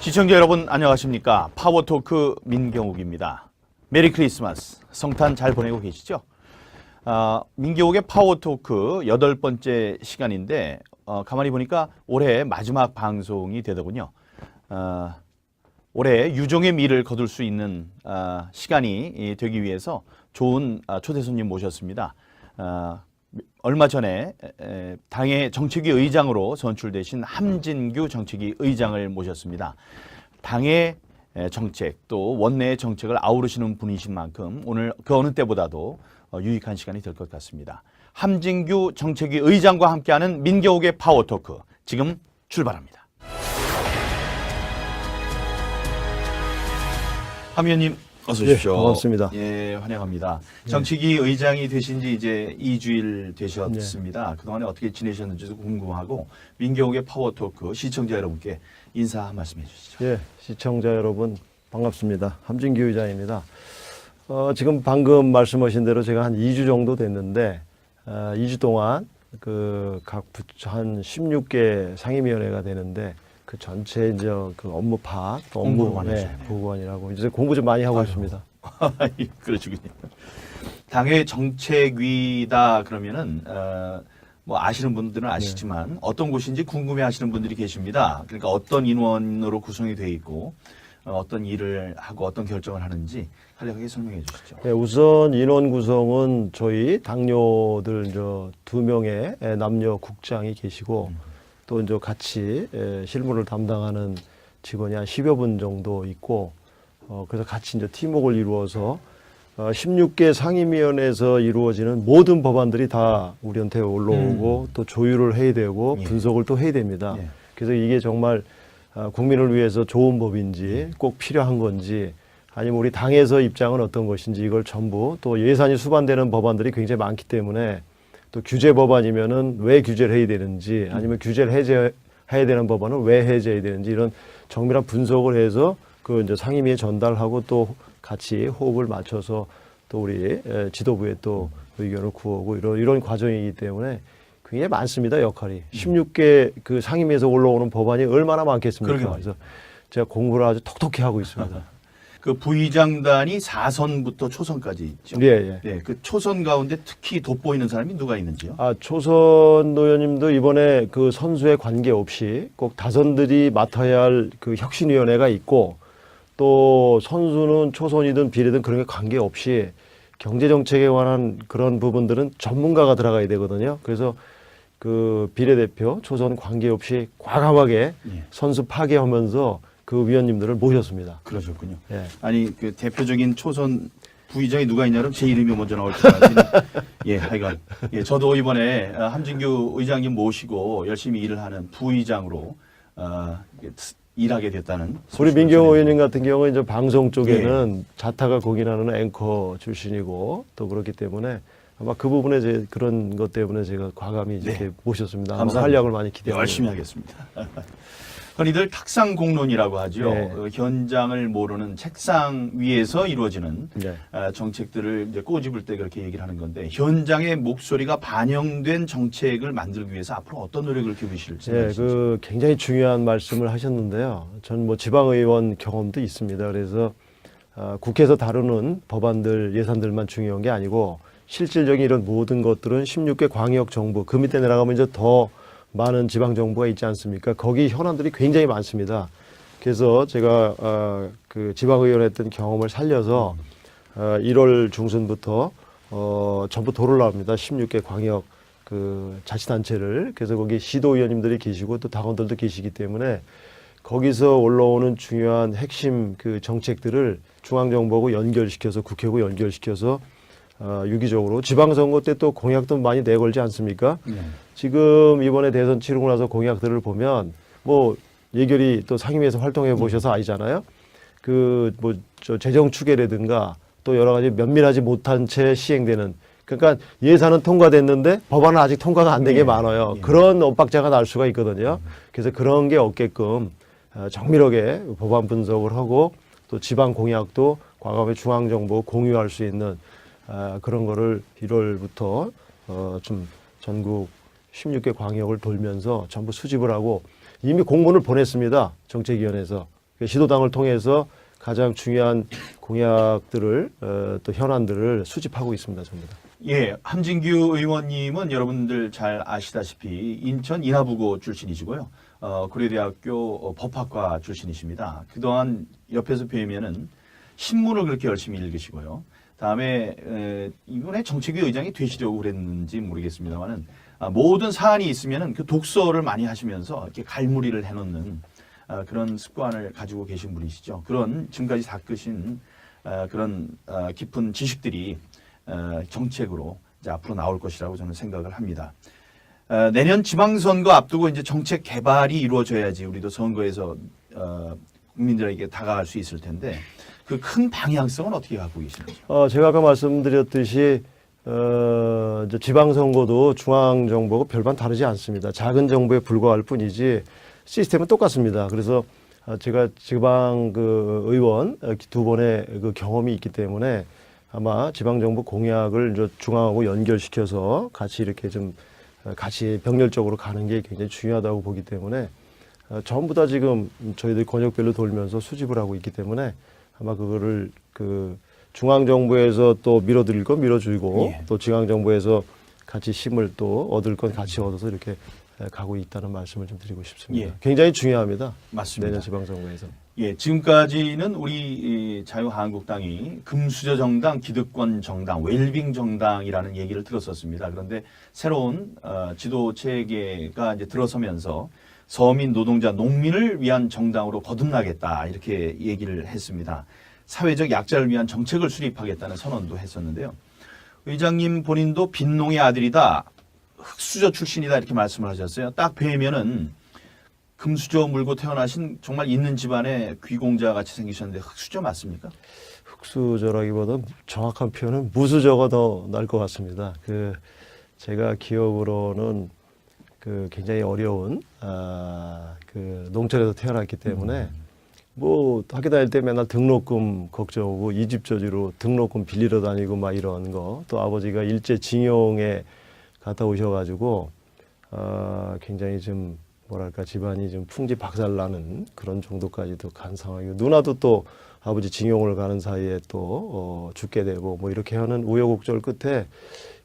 시청자 여러분 안녕하십니까? 파워토크 민경욱입니다. 메리 크리스마스, 성탄 잘 보내고 계시죠? 민경욱의 파워토크 8번째 시간인데 가만히 보니까 올해 마지막 방송이 되더군요. 올해 유종의 미를 거둘 수 있는 시간이 되기 위해서 좋은 초대 손님 모셨습니다. 얼마 전에 당의 정책위 의장으로 선출되신 함진규 정책위 의장을 모셨습니다. 당의 정책 또 원내의 정책을 아우르시는 분이신 만큼 오늘 그 어느 때보다도 유익한 시간이 될 것 같습니다. 함진규 정책위 의장과 함께하는 민경욱의 파워토크 지금 출발합니다. 함 의원님 어서 오십시오. 예, 반갑습니다. 예, 환영합니다. 정치기 의장이 되신 지 이제 2주일 되셨습니다. 그동안에 어떻게 지내셨는지도 궁금하고 민경욱의 파워토크 시청자 여러분께 인사 한 말씀 해주시죠. 예, 시청자 여러분 반갑습니다. 함진규 의장입니다. 지금 방금 말씀하신 대로 제가 한 2주 정도 됐는데 2주 동안 각 부처 한 16개 상임위원회가 되는데 그 전체 이제 그 업무 파악, 보고관이라고 이제 공부 좀 많이 하고 있습니다. 그러시군요. 당의 정책위다 그러면은 뭐 아시는 분들은 아시지만 어떤 곳인지 궁금해하시는 분들이 계십니다. 그러니까 어떤 인원으로 구성이 돼 있고 어떤 일을 하고 어떤 결정을 하는지 간략하게 설명해 주시죠. 네, 우선 인원 구성은 저희 당뇨들 이제 2명의 남녀 국장이 계시고. 또 이제 같이 실무를 담당하는 직원이 한 10여 분 정도 있고, 그래서 같이 이제 팀워크를 이루어서 16개 상임위원회에서 이루어지는 모든 법안들이 다 우리한테 올라오고 또 조율을 해야 되고 분석을 또 해야 됩니다. 그래서 이게 정말 국민을 위해서 좋은 법인지 꼭 필요한 건지 아니면 우리 당에서 입장은 어떤 것인지 이걸 전부 또 예산이 수반되는 법안들이 굉장히 많기 때문에 또 규제 법안이면은 왜 규제를 해야 되는지 아니면 규제를 해제해야 되는 법안은 왜 해제해야 되는지 이런 정밀한 분석을 해서 그 이제 상임위에 전달하고 또 같이 호흡을 맞춰서 또 우리 지도부에 또 의견을 구하고 이런 과정이기 때문에 굉장히 많습니다, 역할이. 16개 그 상임위에서 올라오는 법안이 얼마나 많겠습니까? 그래서 제가 공부를 아주 톡톡히 하고 있습니다. 그 부의장단이 4선부터 초선까지 있죠. 예. 네, 그 초선 가운데 특히 돋보이는 사람이 누가 있는지요? 초선 의원님도 이번에 그 선수에 관계없이 꼭 다선들이 맡아야 할 그 혁신위원회가 있고 또 선수는 초선이든 비례든 그런 게 관계없이 경제정책에 관한 그런 부분들은 전문가가 들어가야 되거든요. 그래서 그 비례대표 초선 관계없이 과감하게 선수 파괴하면서 그 위원님들을 모셨습니다. 그러셨군요. 예. 아니 그 대표적인 초선 부의장이 누가 있냐면 제 이름이 먼저 나올 줄 알았더니 예, 하여간 저도 이번에 함진규 의장님 모시고 열심히 일을 하는 부의장으로 일하게 됐다는. 우리 민경욱 의원님 같은 경우는 이제 방송 쪽에는 자타가 공인하는 앵커 출신이고 또 그렇기 때문에 아마 그 부분에 제 그런 것 때문에 제가 과감히 이렇게 모셨습니다. 감사합니다. 활약을 많이 기대합니다. 열심히 하겠습니다. 흔히들 탁상 공론이라고 하죠. 그 현장을 모르는 책상 위에서 이루어지는 정책들을 이제 꼬집을 때 그렇게 얘기를 하는 건데 현장의 목소리가 반영된 정책을 만들기 위해서 앞으로 어떤 노력을 기울이실 생각이신지. 그 굉장히 중요한 말씀을 하셨는데요. 전 뭐 지방의원 경험도 있습니다. 그래서 국회에서 다루는 법안들 예산들만 중요한 게 아니고 실질적인 이런 모든 것들은 16개 광역정부 그 밑에 내려가면 이제 더 많은 지방정부가 있지 않습니까? 거기 현안들이 굉장히 많습니다. 그래서 제가 그 지방의원 했던 경험을 살려서 1월 중순부터 전부 도를 나옵니다. 16개 광역 그 자치단체를. 그래서 거기 시도의원님들이 계시고 또 당원들도 계시기 때문에 거기서 올라오는 중요한 핵심 그 정책들을 중앙정부하고 연결시켜서 국회하고 연결시켜서 유기적으로 지방선거 때 또 공약도 많이 내걸지 않습니까? 지금 이번에 대선 치르고 나서 공약들을 보면 뭐 예결위 또 상임위에서 활동해 보셔서 아시잖아요. 그 뭐 저 재정 추계라든가 또 여러 가지 면밀하지 못한 채 시행되는 그러니까 예산은 통과됐는데 법안은 아직 통과가 안 된 게 많아요. 그런 엇박자가 날 수가 있거든요. 그래서 그런 게 없게끔 정밀하게 법안 분석을 하고 또 지방 공약도 과감히 중앙정부 공유할 수 있는 그런 거를 1월부터 좀 전국 16개 광역을 돌면서 전부 수집을 하고 이미 공문을 보냈습니다. 정책위원회에서. 그 시도당을 통해서 가장 중요한 공약들을 또 현안들을 수집하고 있습니다. 전부 다. 예, 함진규 의원님은 여러분들 잘 아시다시피 인천 인하부고 출신이시고요. 고려대학교 법학과 출신이십니다. 그동안 옆에서 뵈면은 신문을 그렇게 열심히 읽으시고요. 다음에 이번에 정책위 의장이 되시려고 그랬는지 모르겠습니다만은 모든 사안이 있으면은 그 독서를 많이 하시면서 이렇게 갈무리를 해놓는 그런 습관을 가지고 계신 분이시죠. 그런 지금까지 닦으신 그런 깊은 지식들이 정책으로 이제 앞으로 나올 것이라고 저는 생각을 합니다. 내년 지방선거 앞두고 이제 정책 개발이 이루어져야지 우리도 선거에서 국민들에게 다가갈 수 있을 텐데 그 큰 방향성은 어떻게 갖고 계시는지? 제가 아까 말씀드렸듯이 이제 지방선거도 중앙정부하고 별반 다르지 않습니다. 작은 정부에 불과할 뿐이지 시스템은 똑같습니다. 그래서 제가 지방 그 의원 두 번의 그 경험이 있기 때문에 아마 지방정부 공약을 이제 중앙하고 연결시켜서 같이 이렇게 좀 같이 병렬적으로 가는 게 굉장히 중요하다고 보기 때문에 전부 다 지금 저희들 권역별로 돌면서 수집을 하고 있기 때문에 아마 그거를 그 중앙정부에서 또 밀어드릴 건 밀어주고 예. 또 지방정부에서 같이 힘을 또 얻을 건 같이 얻어서 이렇게 가고 있다는 말씀을 좀 드리고 싶습니다. 예. 굉장히 중요합니다. 맞습니다. 내년 지방선거에서. 예, 지금까지는 우리 자유한국당이 금수저 정당, 기득권 정당, 웰빙 정당이라는 얘기를 들었었습니다. 그런데 새로운 지도 체계가 이제 들어서면서 서민, 노동자, 농민을 위한 정당으로 거듭나겠다 이렇게 얘기를 했습니다. 사회적 약자를 위한 정책을 수립하겠다는 선언도 했었는데요. 의장님 본인도 빈농의 아들이다, 흙수저 출신이다 이렇게 말씀을 하셨어요. 딱 뵈면은 금수저 물고 태어나신 정말 있는 집안의 귀공자 같이 생기셨는데 흙수저 맞습니까? 흙수저라기보다 정확한 표현은 무수저가 더 나을 것 같습니다. 제가 기억으로는 굉장히 어려운 그 농촌에서 태어났기 때문에 뭐 학교 다닐 때 맨날 등록금 걱정하고 이 집 저지로 등록금 빌리러 다니고 막 이런 거, 또 아버지가 일제 징용에 갔다 오셔가지고 굉장히 좀 뭐랄까 집안이 좀 풍지 박살나는 그런 정도까지도 간 상황이고, 누나도 또 아버지 징용을 가는 사이에 또 죽게 되고 뭐 이렇게 하는 우여곡절 끝에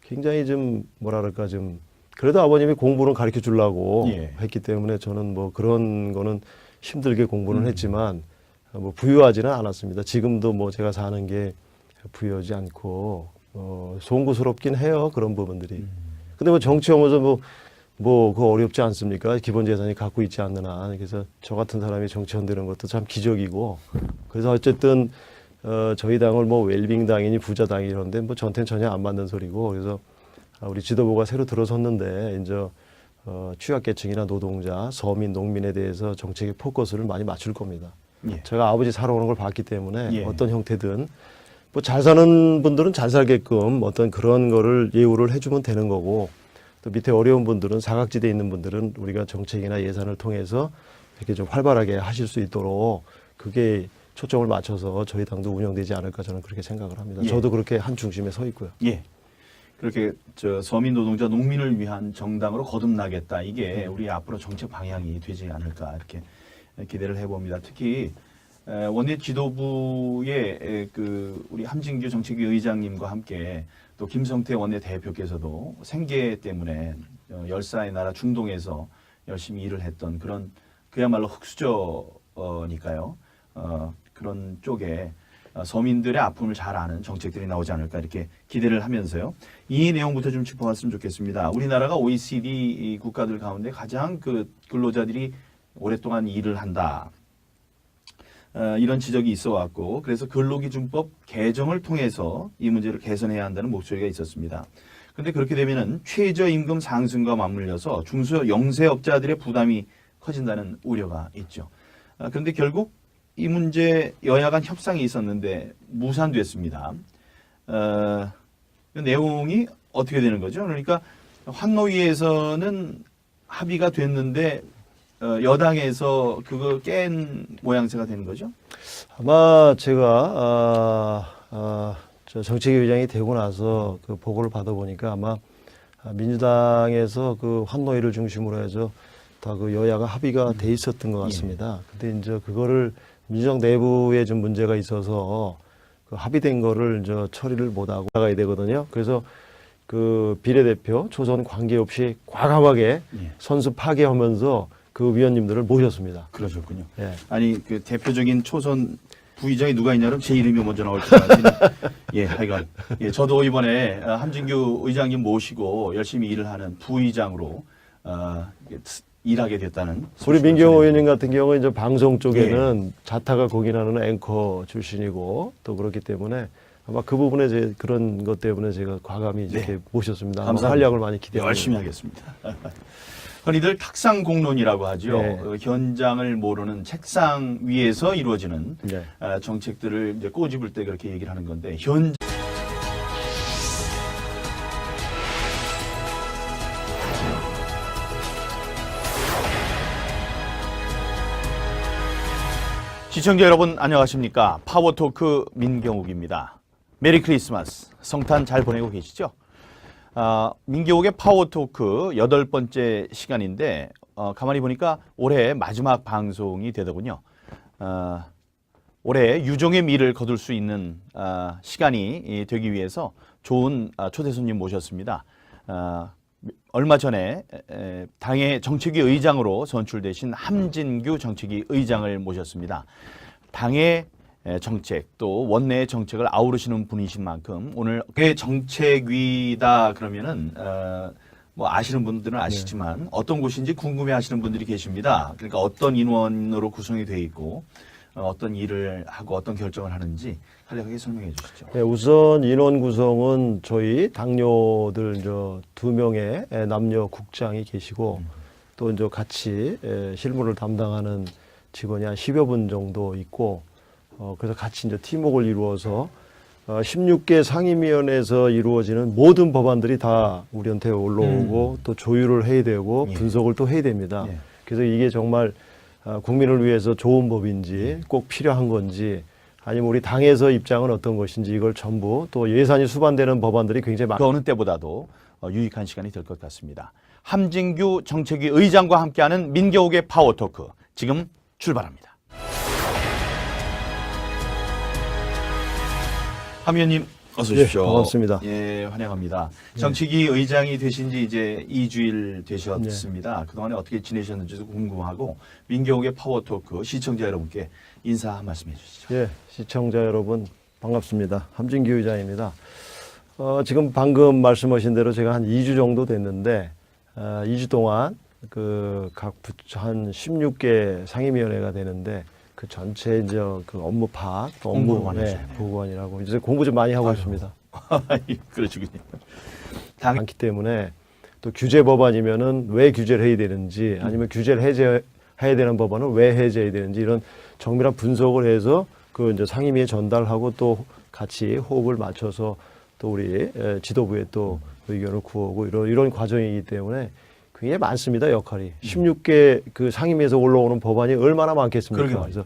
굉장히 좀 뭐랄까 좀 그래도 아버님이 공부는 가르쳐 주려고 예. 했기 때문에 저는 뭐 그런 거는 힘들게 공부는 했지만 뭐 부유하지는 않았습니다. 지금도 뭐 제가 사는 게 부유하지 않고 송구스럽긴 해요, 그런 부분들이. 근데 뭐 정치하면서 뭐 그거 어렵지 않습니까? 기본 재산이 갖고 있지 않는 한. 그래서 저 같은 사람이 정치원 되는 것도 참 기적이고, 그래서 어쨌든 저희 당을 뭐 웰빙 당이니 부자 당이 이런데 뭐 저한테는 전혀 안 맞는 소리고, 그래서 우리 지도부가 새로 들어섰는데 이제 취약계층이나 노동자, 서민, 농민에 대해서 정책의 포커스를 많이 맞출 겁니다. 예. 제가 아버지 살아오는 걸 봤기 때문에 예. 어떤 형태든 뭐 잘 사는 분들은 잘 살게끔 어떤 그런 거를 예우를 해주면 되는 거고, 또 밑에 어려운 분들은 사각지대에 있는 분들은 우리가 정책이나 예산을 통해서 이렇게 좀 활발하게 하실 수 있도록 그게 초점을 맞춰서 저희 당도 운영되지 않을까 저는 그렇게 생각을 합니다. 예. 저도 그렇게 한 중심에 서 있고요. 예. 그렇게 서민 노동자 농민을 위한 정당으로 거듭나겠다. 이게 우리 앞으로 정책 방향이 되지 않을까 이렇게 기대를 해봅니다. 특히 원내 지도부의 우리 함진규 정책위 의장님과 함께 또 김성태 원내 대표께서도 생계 때문에 열사의 나라 중동에서 열심히 일을 했던 그런 그야말로 흙수저니까요. 그런 쪽에 서민들의 아픔을 잘 아는 정책들이 나오지 않을까 이렇게 기대를 하면서요. 이 내용부터 좀 짚어봤으면 좋겠습니다. 우리나라가 OECD 국가들 가운데 가장 근로자들이 오랫동안 일을 한다. 이런 지적이 있어 왔고, 그래서 근로기준법 개정을 통해서 이 문제를 개선해야 한다는 목소리가 있었습니다. 그런데 그렇게 되면은 최저임금 상승과 맞물려서 중소 영세업자들의 부담이 커진다는 우려가 있죠. 그런데 결국 이 문제 여야 간 협상이 있었는데 무산됐습니다. 그 내용이 어떻게 되는 거죠? 그러니까 환노위에서는 합의가 됐는데 여당에서 그걸 깬 모양새가 되는 거죠? 아마 제가 저 정책위 의장이 되고 나서 그 보고를 받아보니까 아마 민주당에서 그 환노위를 중심으로 해서 다 그 여야가 합의가 돼 있었던 것 같습니다. 근데 이제 그거를 민주당 내부에 좀 문제가 있어서 그 합의된 거를 처리를 못하고 나가야 되거든요. 그래서 그 비례대표 초선 관계없이 과감하게 예. 선수 파괴하면서 그 위원님들을 모셨습니다. 그러셨군요. 예. 아니 그 대표적인 초선 부의장이 누가 있냐면 제 이름이 먼저 나올 줄 알았는데 예, 하여간 예, 저도 이번에 함진규 의장님 모시고 열심히 일을 하는 부의장으로 일하게 됐다는 우리 소식을 민경호 전해드립니다. 의원님 같은 경우는 이제 방송 쪽에는 자타가 공인하는 앵커 출신이고 또 그렇기 때문에 아마 그 부분에 이제 그런 것 때문에 제가 과감히 이렇게 모셨습니다. 아마 감사합니다. 활약을 많이 기대합니다. 열심히 하겠습니다. 흔히들 탁상 공론이라고 하죠. 네. 현장을 모르는 책상 위에서 이루어지는 네. 정책들을 이제 꼬집을 때 그렇게 얘기를 하는 건데 현 시청자 여러분 안녕하십니까? 파워토크 민경욱입니다. 메리 크리스마스. 성탄 잘 보내고 계시죠? 민경욱의 파워토크 8번째 시간인데 가만히 보니까 올해 마지막 방송이 되더군요. 올해 유종의 미를 거둘 수 있는 시간이 되기 위해서 좋은 초대 손님 모셨습니다. 얼마 전에 당의 정책위 의장으로 선출되신 함진규 정책위 의장을 모셨습니다. 당의 정책 또 원내의 정책을 아우르시는 분이신 만큼 오늘 그 정책위다 그러면은 뭐 아시는 분들은 아시지만 어떤 곳인지 궁금해하시는 분들이 계십니다. 그러니까 어떤 인원으로 구성이 되어 있고 어떤 일을 하고 어떤 결정을 하는지 간략하게 설명해 주시죠. 네, 우선 인원 구성은 저희 당뇨들 2명의 남녀 국장이 계시고 또 이제 같이 실무를 담당하는 직원이 한 10여 분 정도 있고 그래서 같이 이제 팀워크를 이루어서 16개 상임위원회에서 이루어지는 모든 법안들이 다 우리한테 올라오고 또 조율을 해야 되고 예. 분석을 또 해야 됩니다. 예. 그래서 이게 정말 국민을 위해서 좋은 법인지 꼭 필요한 건지 아니면 우리 당에서 입장은 어떤 것인지 이걸 전부 또 예산이 수반되는 법안들이 굉장히 그 어느 때보다도 유익한 시간이 될 것 같습니다. 함진규 정책위 의장과 함께하는 민경욱의 파워토크 지금 출발합니다. 함 의원님 어서 오십시오. 예, 반갑습니다. 예, 환영합니다. 정책위 의장이 되신 지 이제 2주일 되셨습니다. 그동안에 어떻게 지내셨는지도 궁금하고 민경욱의 파워토크 시청자 여러분께 인사 한 말씀 해주시죠. 예, 시청자 여러분 반갑습니다. 함진규 의장입니다. 지금 방금 말씀하신 대로 제가 한 2주 정도 됐는데 2주 동안 그 각 부처 한 16개 상임위원회가 되는데 그 전체 이제 그 업무 파악, 공부를 많이 하셨네요. 보고관이라고 이제 공부 좀 많이 하고 있습니다. 그러시군요. 많기 때문에 또 규제 법안이면은 왜 규제를 해야 되는지 아니면 규제를 해제해야 되는 법안은 왜 해제해야 되는지 이런 정밀한 분석을 해서 그 이제 상임위에 전달하고 또 같이 호흡을 맞춰서 또 우리 지도부에 또 의견을 구하고 이런 과정이기 때문에 굉장히 많습니다, 역할이. 16개 그 상임위에서 올라오는 법안이 얼마나 많겠습니까? 그러게 그래서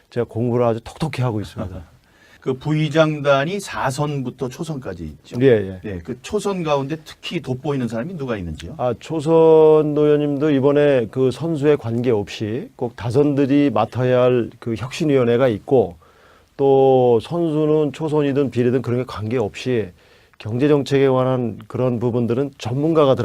제가 공부를 아주 톡톡히 하고 있습니다. 그 부의장단이 4선부터 초선까지 있죠. 예, 예. 네, 그 초선 가운데 특히 돋보이는 사람이 누가 있는지요? 초선 의원님도 이번에 그 선수에 관계없이 꼭 다선들이 맡아야 할 그 혁신위원회가 있고 또 선수는 초선이든 비례든 그런 게 관계없이 경제정책에 관한 그런 부분들은 전문가가